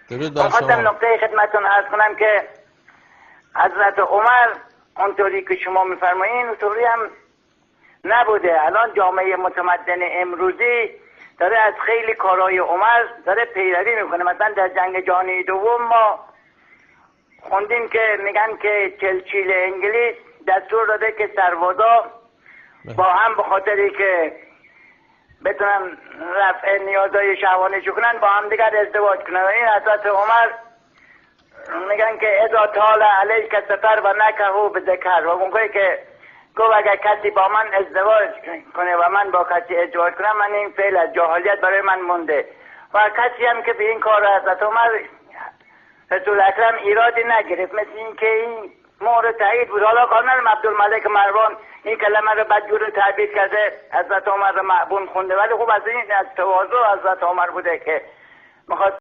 درود بر خواستم شما. نقطه خدمتتون عرض کنم که حضرت عمر اونطوری که شما میفرمایین اونطوری هم نبوده. الان جامعه متمدن امروزی داره از خیلی کارهای عمر داره پیروی میکنه. مثلا در جنگ جهانی دوم ما خوندیم که میگن که چرچیل انگلیس دستور داده که سربازا با هم به خاطری که بتونن رفع نیازهای شهوانیشو کنن با هم دیگر ازدواج کنن. این حضرت عمر میگن که اذا طال علیک سفر و نکهو بذکر، و موقعی که گفت اگر کسی با من ازدواج کنه و من با کسی ازدواج کنم، من این فعل از جاهلیت برای من مونده. و کسی هم که به این کار حضرت عمر رسول اکرم ایرادی نگرفت، مثل این که این مورد تایید بود. حالا خانم عبدالملک مروان این کلمه رو بدجور تعبیر کرده، حضرت عمر رو معبون خونده، ولی خب از این از تواضع حضرت عمر بوده که میخواد